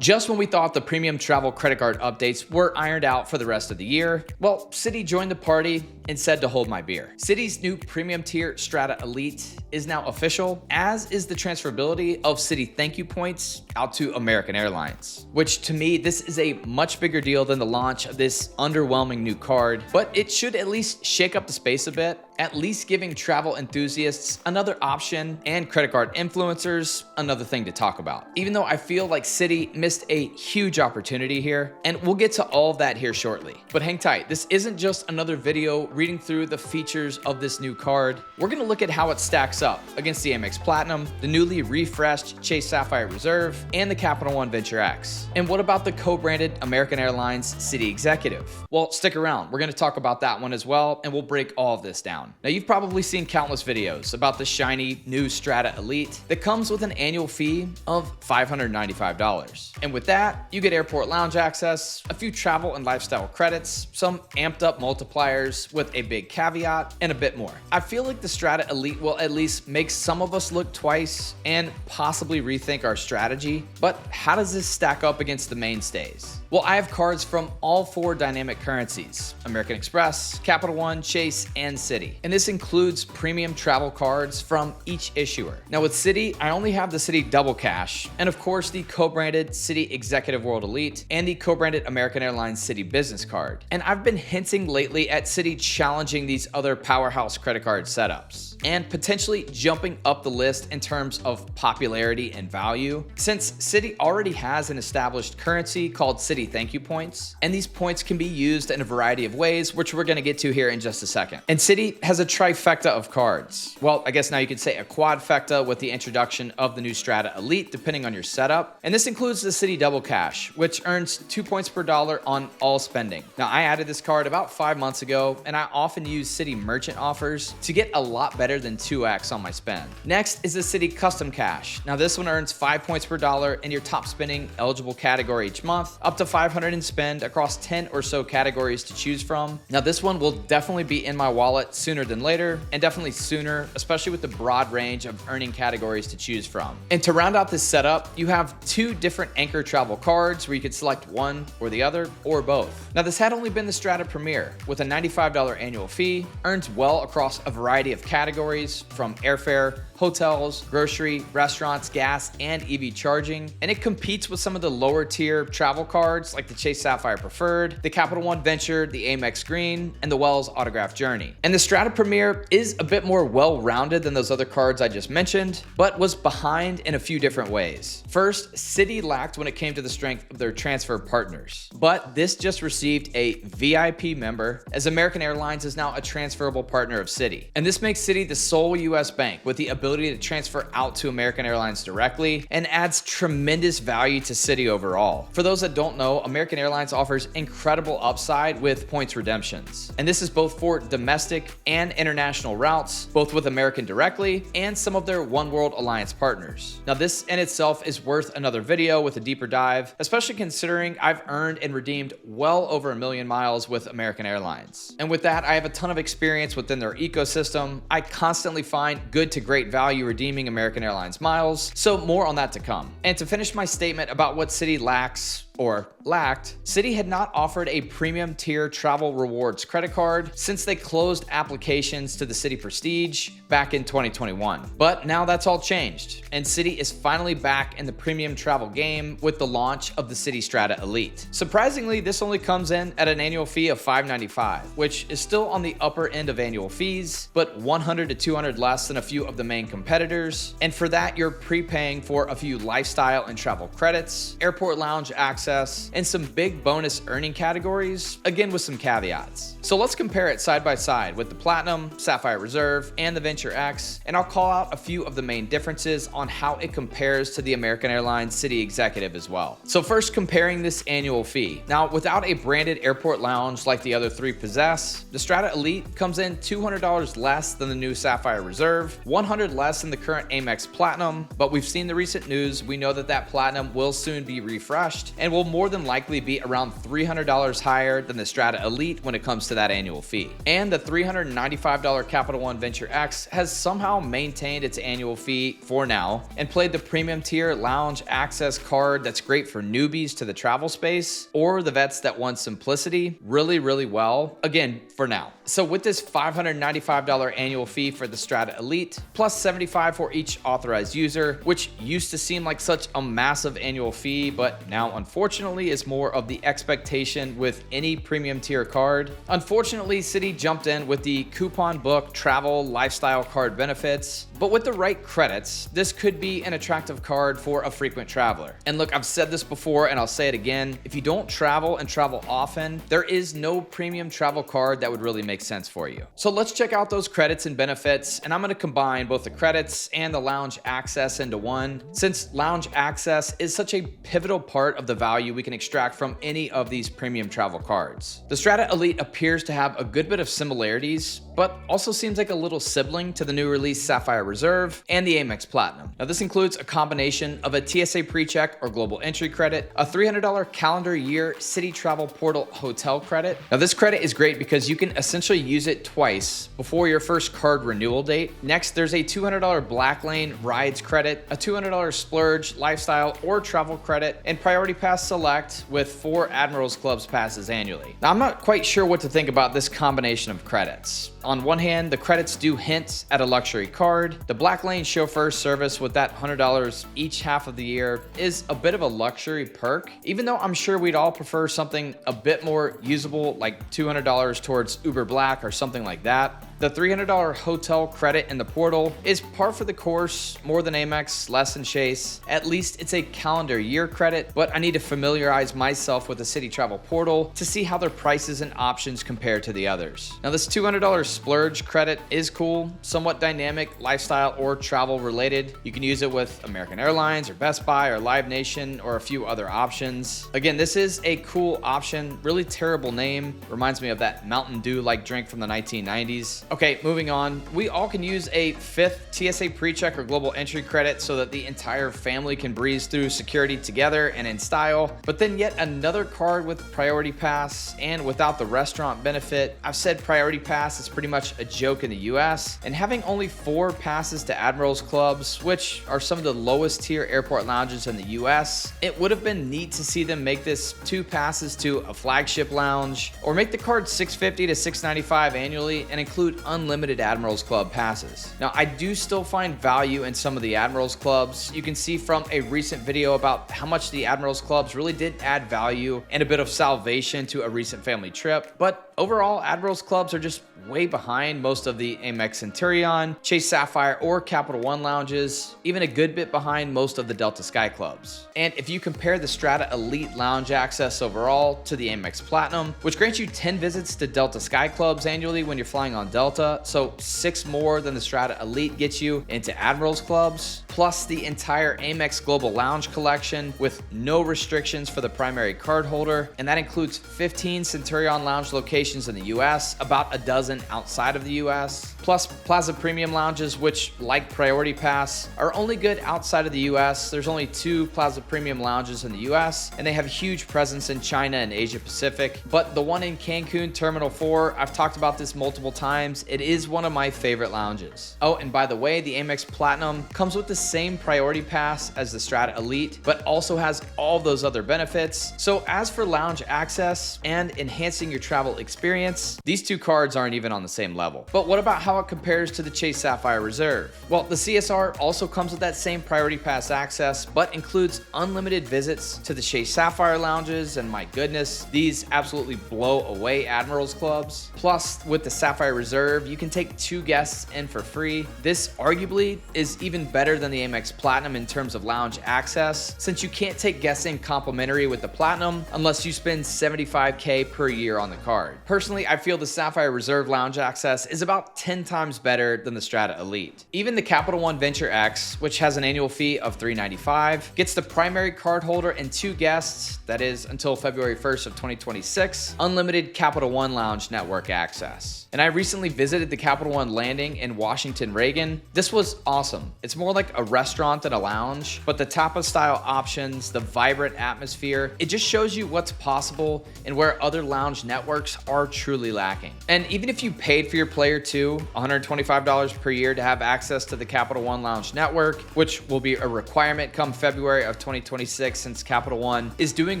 Just when we thought the premium travel credit card updates were ironed out for the rest of the year, well, Citi joined the party and said to hold my beer. Citi's new premium tier Strata Elite is now official, as is the transferability of Citi thank you points out to American Airlines, which to me, this is a much bigger deal than the launch of this underwhelming new card, but it should at least shake up the space a bit, at least giving travel enthusiasts another option and credit card influencers another thing to talk about. Even though I feel like Citi missed a huge opportunity here, and we'll get to all of that here shortly. But hang tight, this isn't just another video reading through the features of this new card. We're gonna look at how it stacks up against the Amex Platinum, the newly refreshed Chase Sapphire Reserve, and the Capital One Venture X. And what about the co-branded American Airlines Citi Executive? Well, stick around. We're gonna talk about that one as well, and we'll break all of this down. Now, you've probably seen countless videos about the shiny new Strata Elite that comes with an annual fee of $595. And with that, you get airport lounge access, a few travel and lifestyle credits, some amped up multipliers with a big caveat, and a bit more. I feel like the Strata Elite will at least make some of us look twice and possibly rethink our strategy. But how does this stack up against the mainstays? Well, I have cards from all four dynamic currencies: American Express, Capital One, Chase, and Citi. And this includes premium travel cards from each issuer. Now with Citi, I only have the Citi Double Cash, and of course the co-branded Citi Executive World Elite and the co-branded American Airlines Citi Business Card. And I've been hinting lately at Citi challenging these other powerhouse credit card setups and potentially jumping up the list in terms of popularity and value, since Citi already has an established currency called Citi Thank You Points, and these points can be used in a variety of ways, which we're gonna get to here in just a second. And Citi has a trifecta of cards. Well, I guess now you could say a quadfecta with the introduction of the new Strata Elite, depending on your setup. And this includes the Citi Double Cash, which earns 2 points per dollar on all spending. Now, I added this card about 5 months ago, and I often use Citi merchant offers to get a lot better than 2x on my spend. Next is the Citi Custom Cash. Now, this one earns 5 points per dollar in your top spending eligible category each month, up to 500 in spend across 10 or so categories to choose from. Now, this one will definitely be in my wallet sooner than later, and definitely sooner, especially with the broad range of earning categories to choose from. And to round out this setup, you have two different anchor travel cards where you could select one or the other, or both. Now, this had only been the Strata Premier with a $95 annual fee, earns well across a variety of categories from airfare, hotels, grocery, restaurants, gas, and EV charging, and it competes with some of the lower tier travel cards like the Chase Sapphire Preferred, the Capital One Venture, the Amex Green, and the Wells Autograph Journey. And the Strata Premier is a bit more well-rounded than those other cards I just mentioned, but was behind in a few different ways. First, Citi lacked when it came to the strength of their transfer partners, but this just received a VIP member, as American Airlines is now a transferable partner of Citi. And this makes Citi the sole US bank with the ability to transfer out to American Airlines directly, and adds tremendous value to Citi overall. For those that don't know, American Airlines offers incredible upside with points redemptions. And this is both for domestic and international routes, both with American directly and some of their One World Alliance partners. Now, this in itself is worth another video with a deeper dive, especially considering I've earned and redeemed well over 1 million miles with American Airlines. And with that, I have a ton of experience within their ecosystem. I constantly find good to great value redeeming American Airlines miles, so more on that to come. And to finish my statement about what Citi lacks, or lacked, Citi had not offered a premium tier travel rewards credit card since they closed applications to the Citi Prestige back in 2021. But now that's all changed, and Citi is finally back in the premium travel game with the launch of the Citi Strata Elite. Surprisingly, this only comes in at an annual fee of $595, which is still on the upper end of annual fees, but 100 to 200 less than a few of the main competitors. And for that, you're prepaying for a few lifestyle and travel credits, airport lounge access, and some big bonus earning categories, again with some caveats. So let's compare it side by side with the Platinum, Sapphire Reserve, and the Venture X, and I'll call out a few of the main differences on how it compares to the American Airlines Citi Executive as well. So first, comparing this annual fee. Now, without a branded airport lounge like the other three possess, the Strata Elite comes in $200 less than the new Sapphire Reserve, $100 less than the current Amex Platinum, but we've seen the recent news. We know that Platinum will soon be refreshed and will will more than likely be around $300 higher than the Strata Elite when it comes to that annual fee. And the $395 Capital One Venture X has somehow maintained its annual fee for now and played the premium tier lounge access card that's great for newbies to the travel space or the vets that want simplicity really well, again, for now. So with this $595 annual fee for the Strata Elite, plus $75 for each authorized user, which used to seem like such a massive annual fee, but now unfortunately is more of the expectation with any premium tier card. Unfortunately, Citi jumped in with the coupon book travel lifestyle card benefits, but with the right credits, this could be an attractive card for a frequent traveler. And look, I've said this before and I'll say it again, if you don't travel and travel often, there is no premium travel card that would really make sense for you. So let's check out those credits and benefits, and I'm going to combine both the credits and the lounge access into one, since lounge access is such a pivotal part of the value we can extract from any of these premium travel cards. The Strata Elite appears to have a good bit of similarities, but also seems like a little sibling to the new release Sapphire Reserve and the Amex Platinum. Now this includes a combination of a TSA PreCheck or global entry credit, a $300 calendar year Citi Travel Portal hotel credit. Now this credit is great because you can essentially use it twice before your first card renewal date. Next, there's a $200 Black Lane rides credit, a $200 splurge lifestyle or travel credit, and Priority Pass Select with 4 Admirals Clubs passes annually. Now I'm not quite sure what to think about this combination of credits. On one hand, the credits do hint at a luxury card. The Black Lane chauffeur service with that $100 each half of the year is a bit of a luxury perk, even though I'm sure we'd all prefer something a bit more usable like $200 towards Uber Black or something like that. The $300 hotel credit in the portal is par for the course, more than Amex, less than Chase. At least it's a calendar year credit, but I need to familiarize myself with the Citi Travel Portal to see how their prices and options compare to the others. Now this $200 splurge credit is cool, somewhat dynamic, lifestyle or travel related. You can use it with American Airlines or Best Buy or Live Nation or a few other options. Again, this is a cool option, really terrible name. Reminds me of that Mountain Dew-like drink from the 1990s. Okay, moving on. We all can use a 5th TSA PreCheck or global entry credit so that the entire family can breeze through security together and in style. But then yet another card with Priority Pass and without the restaurant benefit. I've said Priority Pass is pretty much a joke in the US, and having only 4 passes to Admirals Clubs, which are some of the lowest tier airport lounges in the US, it would have been neat to see them make this 2 passes to a flagship lounge, or make the card $650 to $695 annually and include unlimited Admirals Club passes. Now, I do still find value in some of the Admirals Clubs. You can see from a recent video about how much the Admirals Clubs really did add value and a bit of salvation to a recent family trip, but overall, Admirals Clubs are just way behind most of the Amex Centurion, Chase Sapphire, or Capital One lounges, even a good bit behind most of the Delta Sky Clubs. And if you compare the Strata Elite lounge access overall to the Amex Platinum, which grants you 10 visits to Delta Sky Clubs annually when you're flying on Delta, so 6 more than the Strata Elite gets you into Admirals Clubs, plus the entire Amex Global Lounge collection with no restrictions for the primary cardholder, and that includes 15 Centurion Lounge locations in the US, about a dozen outside of the US, plus Plaza Premium lounges, which, like Priority Pass, are only good outside of the US. There's only 2 Plaza Premium lounges in the US, and they have a huge presence in China and Asia Pacific. But the one in Cancun Terminal 4, I've talked about this multiple times, it is one of my favorite lounges. Oh, and by the way, the Amex Platinum comes with the same Priority Pass as the Strata Elite, but also has all those other benefits. So as for lounge access and enhancing your travel experience, these 2 cards aren't even on the same level. But what about how it compares to the Chase Sapphire Reserve? Well, the CSR also comes with that same Priority Pass access, but includes unlimited visits to the Chase Sapphire lounges, and my goodness, these absolutely blow away Admirals Clubs. Plus, with the Sapphire Reserve, you can take 2 guests in for free. This arguably is even better than the Amex Platinum in terms of lounge access, since you can't take guests in complimentary with the Platinum unless you spend $75K per year on the card. Personally, I feel the Sapphire Reserve lounge access is about 10 times better than the Strata Elite. Even the Capital One Venture X, which has an annual fee of $395, gets the primary cardholder and 2 guests, that is until February 1st of 2026, unlimited Capital One Lounge network access. And I recently visited the Capital One landing in Washington Reagan. This was awesome. It's more like a restaurant than a lounge, but the tapas style options, the vibrant atmosphere, it just shows you what's possible and where other lounge networks are truly lacking. And even if you paid for your Player 2, $125 per year to have access to the Capital One Lounge network, which will be a requirement come February of 2026 since Capital One is doing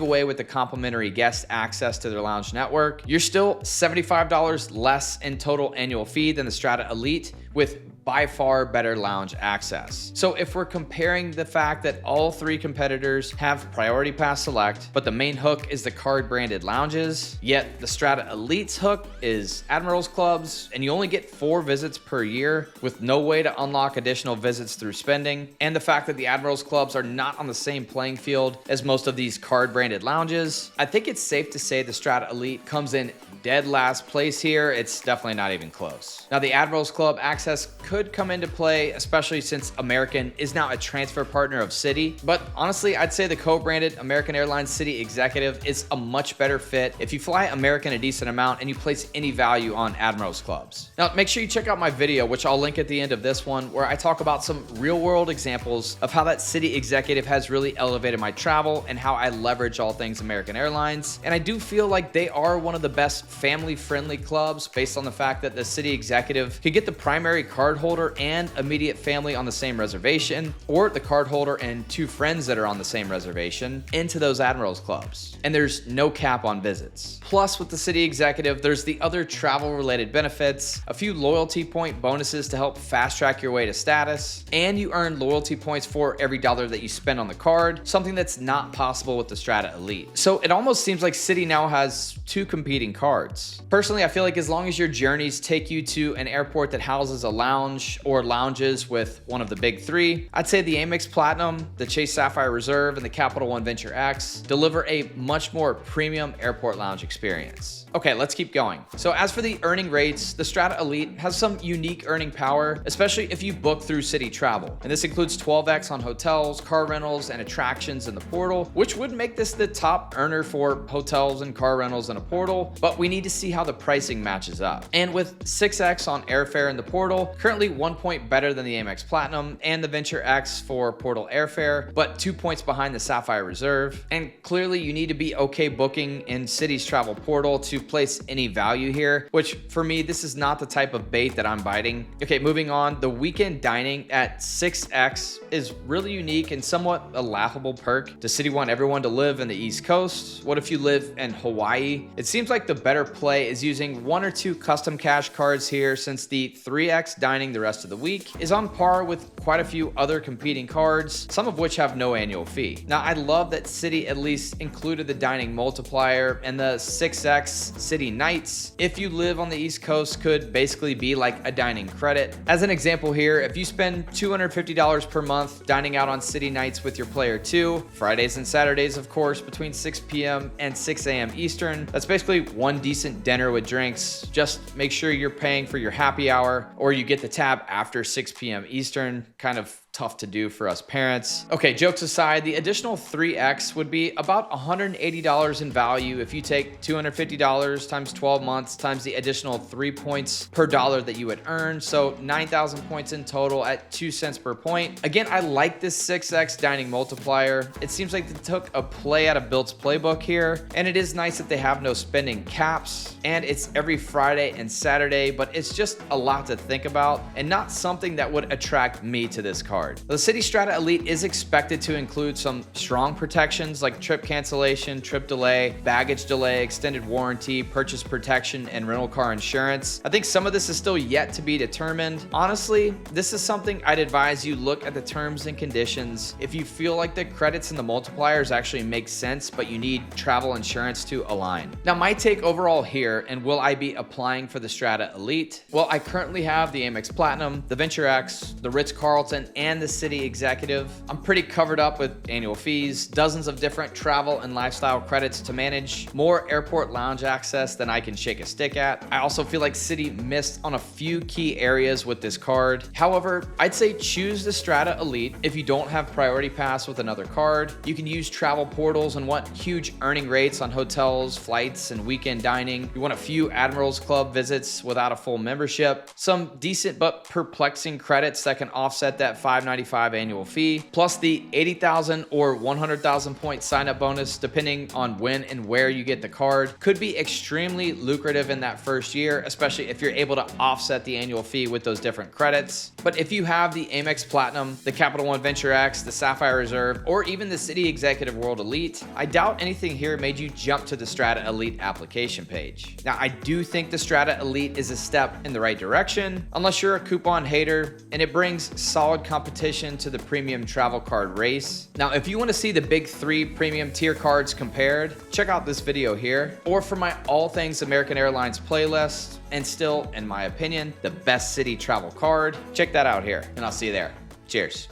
away with the complimentary guest access to their lounge network, you're still $75 less in total annual fee than the Strata Elite, with by far better lounge access. So if we're comparing the fact that all three competitors have Priority Pass Select, but the main hook is the card branded lounges, yet the Strata Elite's hook is Admirals Clubs, and you only get 4 visits per year with no way to unlock additional visits through spending, and the fact that the Admirals Clubs are not on the same playing field as most of these card branded lounges, I think it's safe to say the Strata Elite comes in dead last place here. It's definitely not even close. Now, the Admirals Club access could come into play, especially since American is now a transfer partner of Citi. But honestly, I'd say the co-branded American Airlines Citi Executive is a much better fit if you fly American a decent amount and you place any value on Admirals Clubs. Now, make sure you check out my video, which I'll link at the end of this one, where I talk about some real-world examples of how that Citi Executive has really elevated my travel and how I leverage all things American Airlines. And I do feel like they are one of the best family-friendly clubs based on the fact that the Citi Executive can get the primary cardholder and immediate family on the same reservation, or the cardholder and 2 friends that are on the same reservation into those Admirals Clubs. And there's no cap on visits. Plus, with the Citi Executive, there's the other travel-related benefits, a few loyalty point bonuses to help fast-track your way to status, and you earn loyalty points for every dollar that you spend on the card, something that's not possible with the Strata Elite. So it almost seems like Citi now has 2 competing cards. Personally, I feel like as long as your journeys take you to an airport that houses a lounge or lounges with one of the big 3, I'd say the Amex Platinum, the Chase Sapphire Reserve, and the Capital One Venture X deliver a much more premium airport lounge experience. Okay, let's keep going. So as for the earning rates, the Strata Elite has some unique earning power, especially if you book through Citi Travel. And this includes 12x on hotels, car rentals, and attractions in the portal, which would make this the top earner for hotels and car rentals in a portal, but we need to see how the pricing matches up. And with 6x on airfare in the portal, currently 1 point better than the Amex Platinum and the Venture X for portal airfare, but 2 points behind the Sapphire Reserve. And clearly you need to be okay booking in Citi's travel portal to place any value here, which for me, this is not the type of bait that I'm biting. Okay, moving on, the weekend dining at 6x is really unique and somewhat a laughable perk. Does Citi want everyone to live in the East Coast? What if you live in Hawaii? It seems like the better play is using 1 or 2 custom cash cards here, since the 3x dining the rest of the week is on par with quite a few other competing cards, some of which have no annual fee. Now, I love that Citi at least included the dining multiplier, and the 6x Citi Nights, if you live on the East Coast, could basically be like a dining credit. As an example here, if you spend $250 per month dining out on Citi Nights with your Player 2, Fridays and Saturdays, of course, between 6 p.m. and 6 a.m. Eastern, that's basically one decent dinner with drinks. Just make sure you're paying for your happy hour, or you get the tab after 6 p.m. Eastern. Kind of tough to do for us parents. Okay, jokes aside, the additional 3x would be about $180 in value if you take $250 times 12 months times the additional 3 points per dollar that you would earn. So 9,000 points in total at 2 cents per point. Again, I like this 6x dining multiplier. It seems like they took a play out of Built's playbook here, and it is nice that they have no spending caps, and it's every Friday and Saturday, but it's just a lot to think about and not something that would attract me to this card. The Citi Strata Elite is expected to include some strong protections like trip cancellation, trip delay, baggage delay, extended warranty, purchase protection, and rental car insurance. I think some of this is still yet to be determined. Honestly, this is something I'd advise you look at the terms and conditions. If you feel like the credits and the multipliers actually make sense, but you need travel insurance to align. Now, my take overall here, and will I be applying for the Strata Elite? Well, I currently have the Amex Platinum, the Venture X, the Ritz-Carlton, and the Citi Executive. I'm pretty covered up with annual fees, dozens of different travel and lifestyle credits to manage, more airport lounge access than I can shake a stick at. I also feel like Citi missed on a few key areas with this card. However, I'd say choose the Strata Elite if you don't have Priority Pass with another card. You can use travel portals and want huge earning rates on hotels, flights, and weekend dining. You want a few Admirals Club visits without a full membership, some decent but perplexing credits that can offset that $5 $595 annual fee, plus the 80,000 or 100,000 point sign-up bonus, depending on when and where you get the card, could be extremely lucrative in that first year, especially if you're able to offset the annual fee with those different credits. But if you have the Amex Platinum, the Capital One Venture X, the Sapphire Reserve, or even the Citi Executive World Elite, I doubt anything here made you jump to the Strata Elite application page. Now, I do think the Strata Elite is a step in the right direction, unless you're a coupon hater, and it brings solid competition to the premium travel card race. Now, if you want to see the big 3 premium tier cards compared, check out this video here, or for my all things American Airlines playlist, and still, in my opinion, the best Citi travel card, check that out here, and I'll see you there. Cheers.